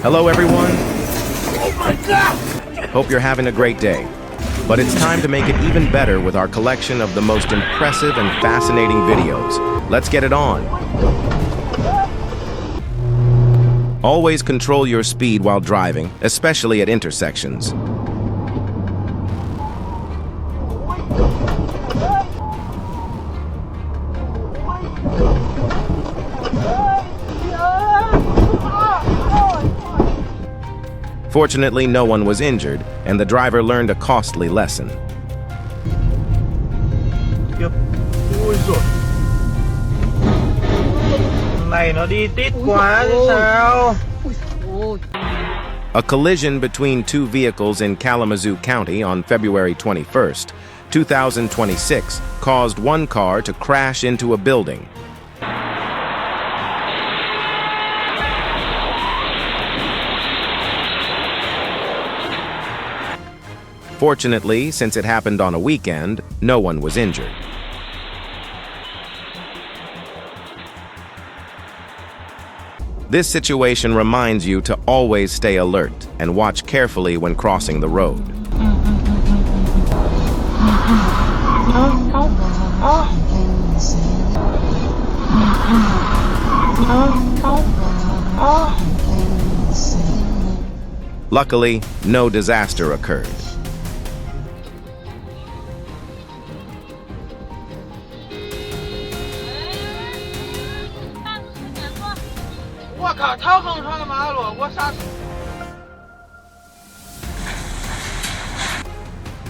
Hello everyone, Oh my God! hope you're having a great day. But it's time to make it even better with our collection of the most impressive and fascinating videos. Let's get it on. Always control your speed while driving, especially at intersections. Fortunately, no one was injured, and the driver learned a costly lesson. Ui giời. Này nó đi tít quá chứ sao? A collision between two vehicles in Kalamazoo County on February 21st, 2026, caused one car to crash into a building. Fortunately, since it happened on a weekend, no one was injured. This situation reminds you to always stay alert and watch carefully when crossing the road. Luckily, no disaster occurred. 我靠，超横穿个马路，我刹车。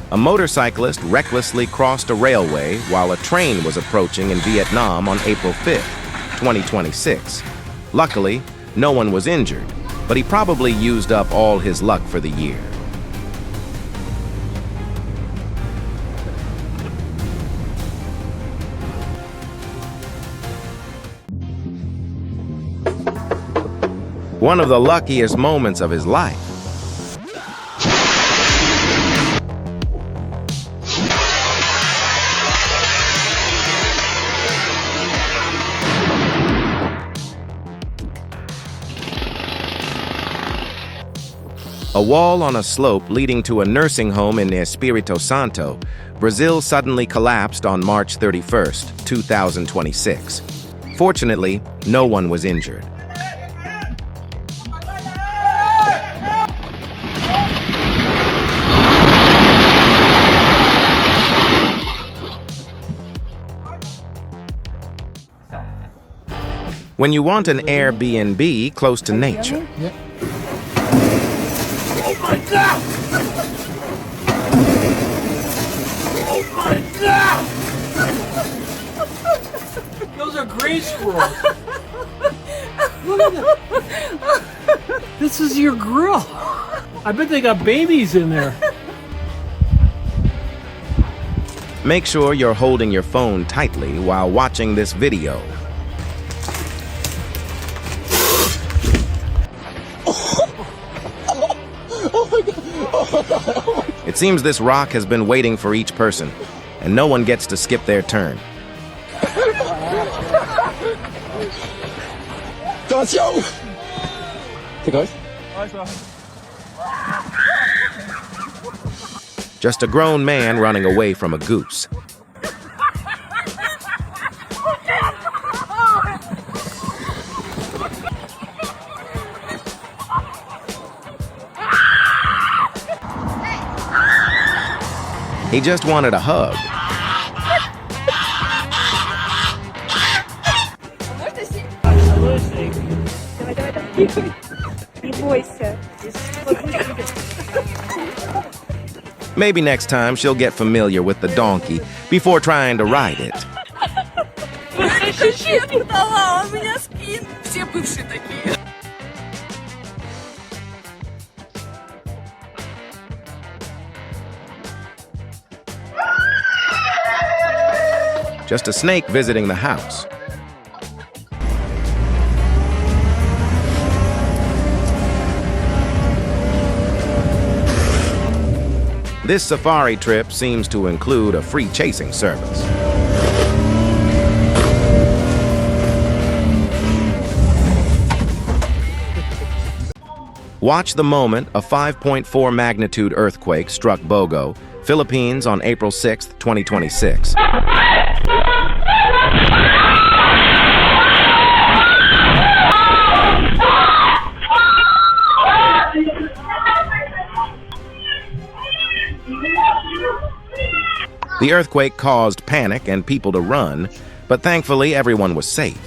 A motorcyclist recklessly crossed a railway while a train was approaching in Vietnam on April 5th, 2026. Luckily, no one was injured, but he probably used up all his luck for the year. One of the luckiest moments of his life. A wall on a slope leading to a nursing home in Espírito Santo, Brazil suddenly collapsed on March 31st, 2026. Fortunately, no one was injured. When you want an Airbnb close to nature, Oh my God! Oh my God! Those are gray squirrels. Look at them. This is your grill. I bet they got babies in there. make sure you're holding your phone tightly while watching this video. It seems this rock has been waiting for each person, and no one gets to skip their turn. Just a grown man running away from a goose. He just wanted a hug. Maybe next time she'll get familiar with the donkey before trying to ride it. Just a snake visiting the house. This safari trip seems to include a free chasing service. Watch the moment a 5.4 magnitude earthquake struck Bogo, Philippines on April 6, 2026. The earthquake caused panic and people to run, but thankfully everyone was safe.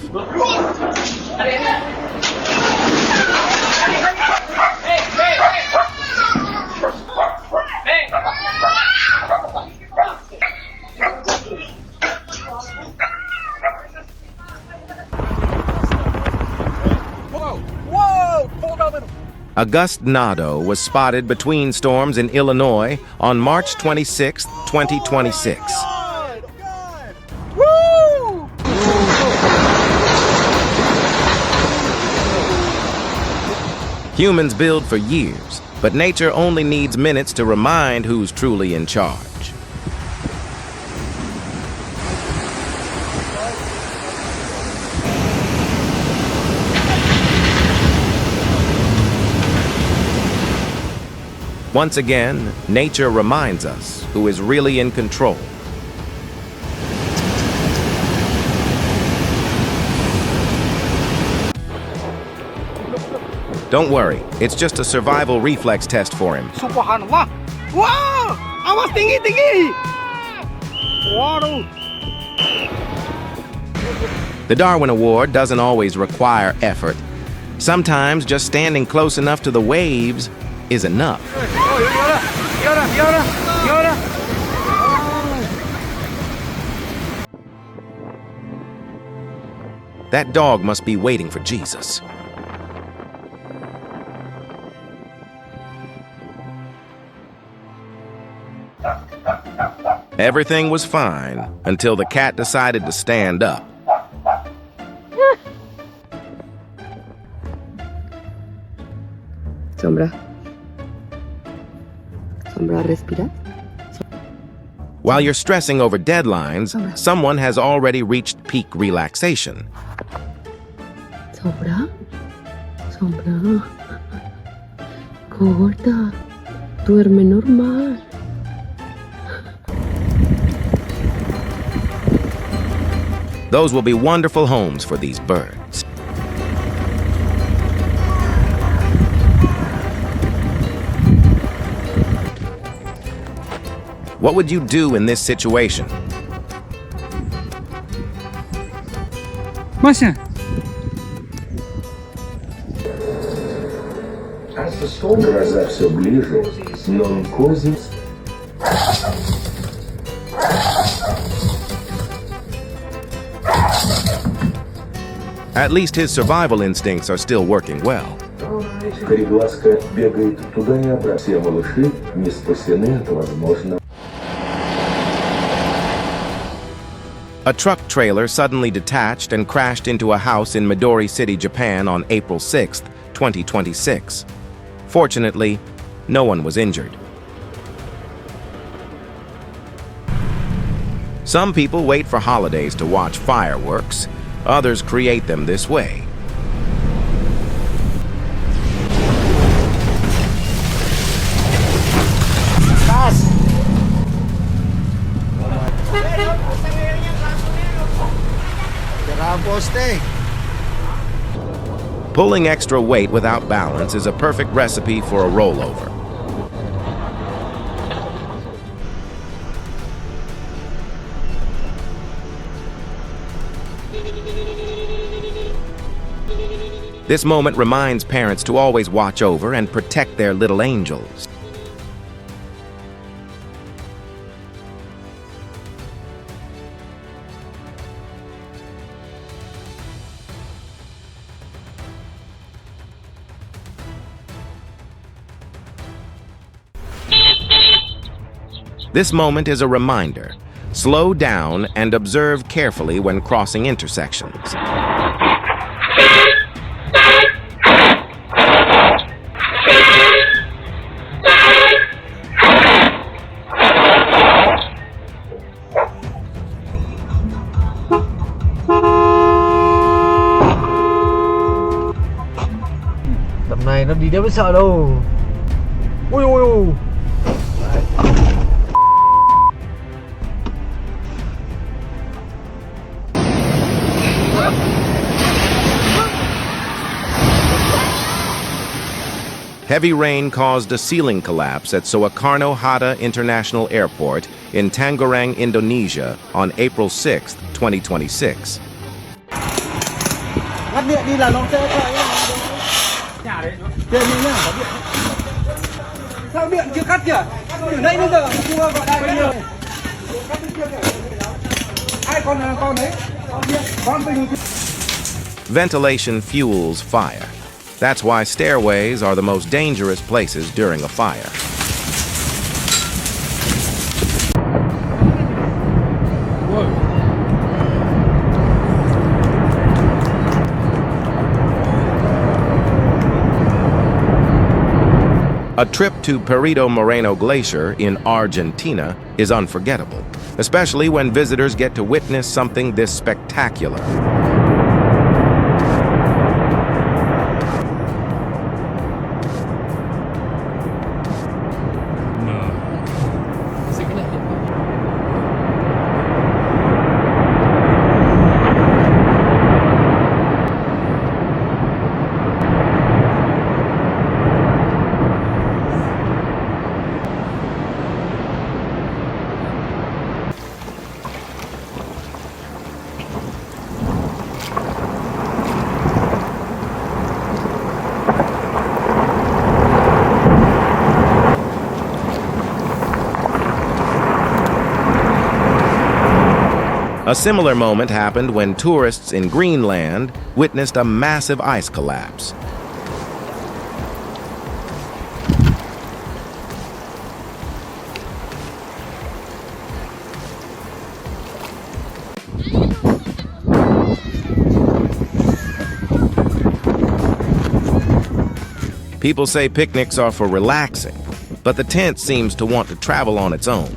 A gustnado was spotted between storms in Illinois on March 26, 2026. Woo! Humans build for years, but nature only needs minutes to remind who's truly in charge. Once again, nature reminds us who is really in control. Don't worry, it's just a survival reflex test for him. Subhanallah! Wow! Awas tinggi! Waduh! The Darwin Award doesn't always require effort. Sometimes just standing close enough to the waves is enough. That dog must be waiting for Jesus. Everything was fine until the cat decided to stand up. Sombra. Sombra, respira. While you're stressing over deadlines, someone has already reached peak relaxation. Sombra. Sombra. Gorda. Duerme normal. Those will be wonderful homes for these birds. What would you do in this situation? Masha. Гроза все ближе, но козы... At least his survival instincts are still working well. Кореглазка бегает туда и обратно. Все малыши не спасены, это возможно. A truck trailer suddenly detached and crashed into a house in Midori City, Japan on April 6, 2026. Fortunately, no one was injured. Some people wait for holidays to watch fireworks. Others create them this way. Pulling extra weight without balance is a perfect recipe for a rollover. This moment reminds parents to always watch over and protect their little angels. This moment is a reminder. Slow down and observe carefully when crossing intersections. Tầm này nó đi Chớ biết sợ đâu. Ui ui ui. Heavy rain caused a ceiling collapse at Soekarno-Hatta International Airport in Tangerang, Indonesia on April 6, 2026. Ngắt điện đi là nó sẽ chạy. Trên đi nhá, có điện. Sao điện chưa cắt kìa? Từ nãy đến giờ chưa gọi ai bây giờ. Ai con đấy? Con bình. Ventilation fuels fire. That's why stairways are the most dangerous places during a fire. A trip to Perito Moreno Glacier in Argentina is unforgettable, especially when visitors get to witness something this spectacular. A similar moment happened when tourists in Greenland witnessed a massive ice collapse. People say picnics are for relaxing, but the tent seems to want to travel on its own.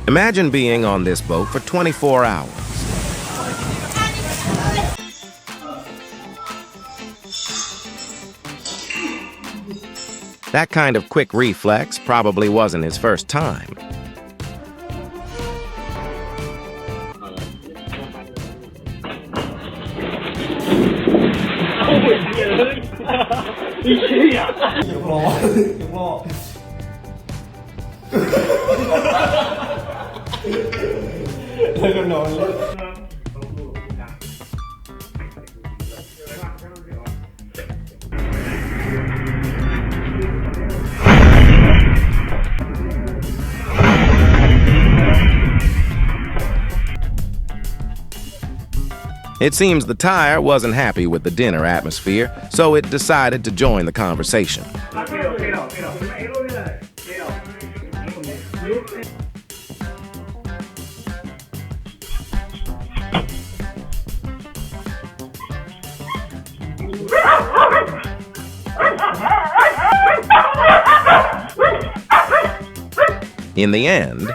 Imagine being on this boat for 24 hours. That kind of quick reflex probably wasn't his first time. It seems the tire wasn't happy with the dinner atmosphere, so it decided to join the conversation. In the end,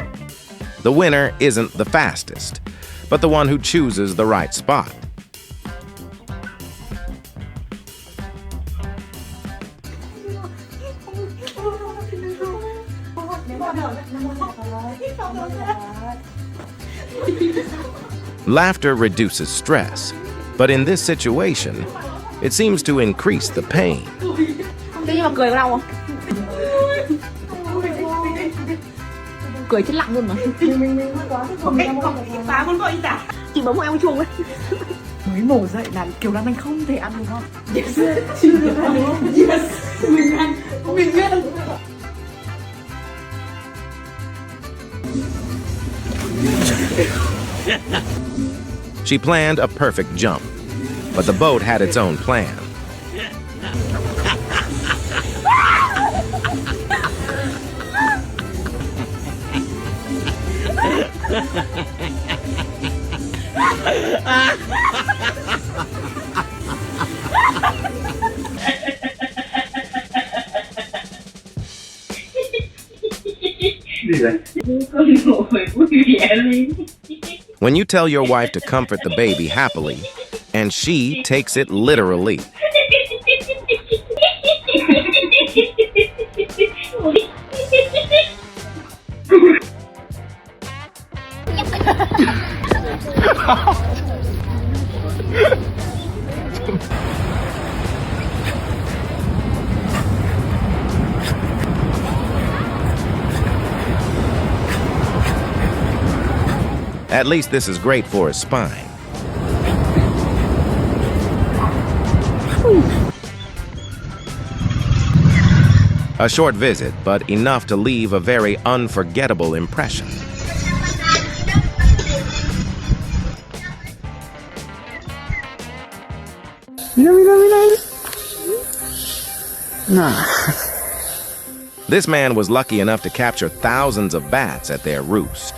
the winner isn't the fastest, but the one who chooses the right spot. Laughter reduces stress, but in this situation, it seems to increase the pain. Thế nhưng mà cười có đau không? Cười chết lặng luôn mà. Phá muốn gọi gì chị bấm một em chuông đấy. Mới mổ dậy là Kiều Lan Anh không thể ăn đúng không? Yes. Chưa được ăn đúng không? Yes. Mình ăn. She planned a perfect jump, but the boat had its own plan. When you tell your wife to comfort the baby happily, and she takes it literally. At least this is great for his spine. A short visit, but enough to leave a very unforgettable impression. This man was lucky enough to capture thousands of bats at their roost.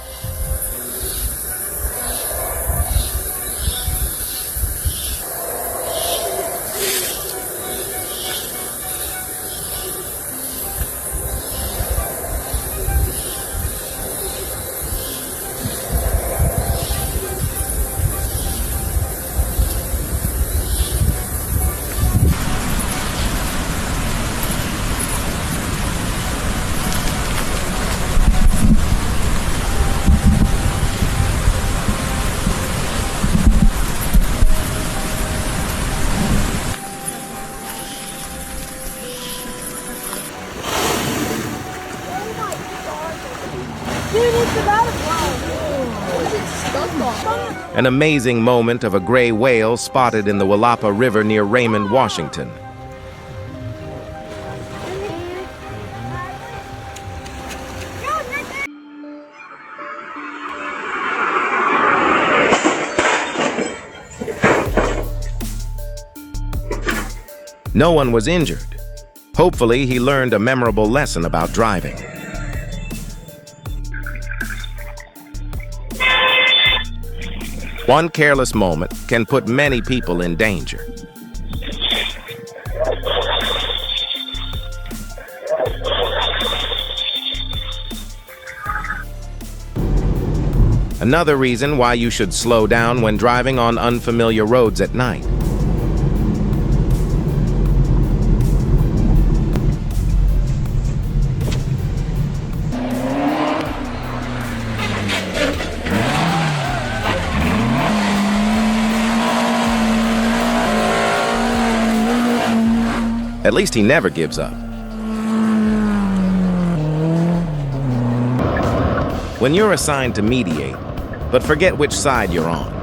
An amazing moment of a gray whale spotted in the Willapa River near Raymond, Washington. No one was injured. Hopefully, he learned a memorable lesson about driving. One careless moment can put many people in danger. Another reason why you should slow down when driving on unfamiliar roads at night. At least he never gives up. When you're assigned to mediate, but forget which side you're on.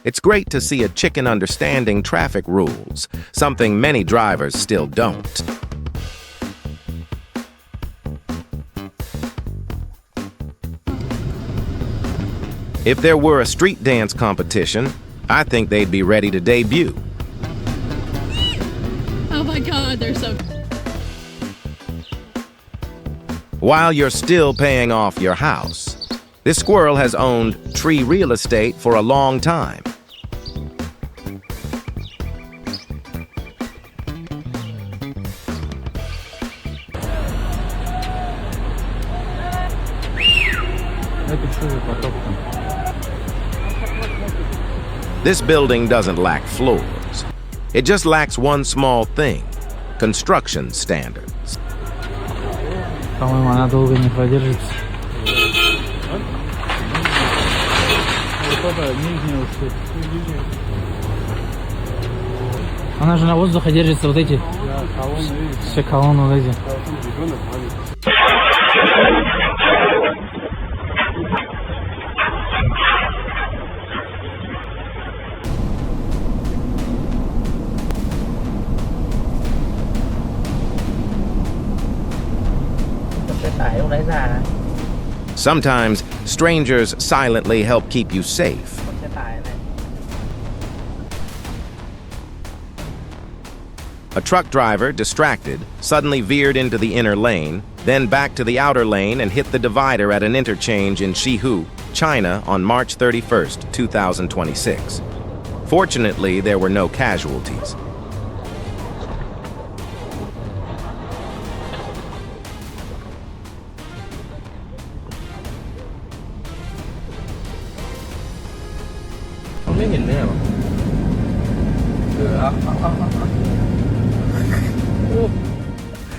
It's great to see a chicken understanding traffic rules, something many drivers still don't. If there were a street dance competition, I think they'd be ready to debut. Oh my God, they're so... While you're still paying off your house, this squirrel has owned tree real estate for a long time. This building doesn't lack floors. It just lacks one small thing: construction standards. По-моему, она долго не продержится. Она же на воздухе держится, вот эти. Все колонны вот эти. Sometimes, strangers silently help keep you safe. A truck driver, distracted, suddenly veered into the inner lane, then back to the outer lane and hit the divider at an interchange in Shihu, China on March 31st, 2026. Fortunately, there were no casualties.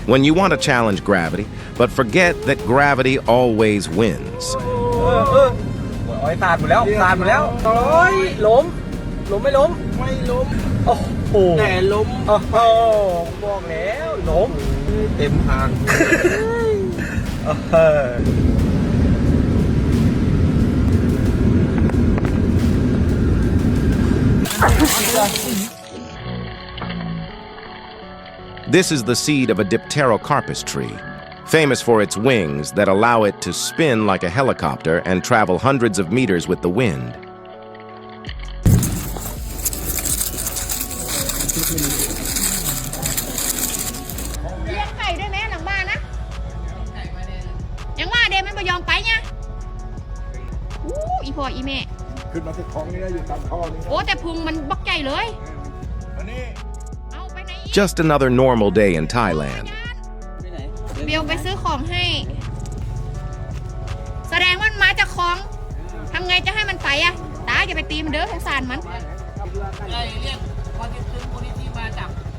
When you want to challenge gravity, but forget that gravity always wins. โอ้ยตาดหมดแล้วตาดหมดแล้วโอ้ยล้มไม่ล้มโอ้โหแต่ล้มโอ้โหบอกแล้วล้มเต็มทาง This is the seed of a dipterocarpus tree, famous for its wings that allow it to spin like a helicopter and travel hundreds of meters with the wind. เลี้ยงไก่ด้วยไหมหลังบ้านนะยังว่าเดมันไม่ยอมไปเนี่ยอีพ่ออีแม่ขึ้นมาที่ท้องนี่ได้อยู่ตามท่อนี่โอ้แต่พุงมันบักใหญ่เลยเอาไปไหน Just another normal day in Thailand. เบลไปซื้อของให้แสดงว่ามันมาจากคลองทำไงจะให้มันไปอะตาอย่าไปตีมันเด้อสงสารมัน เรียกพอที่ซื้อคนที่มาจาก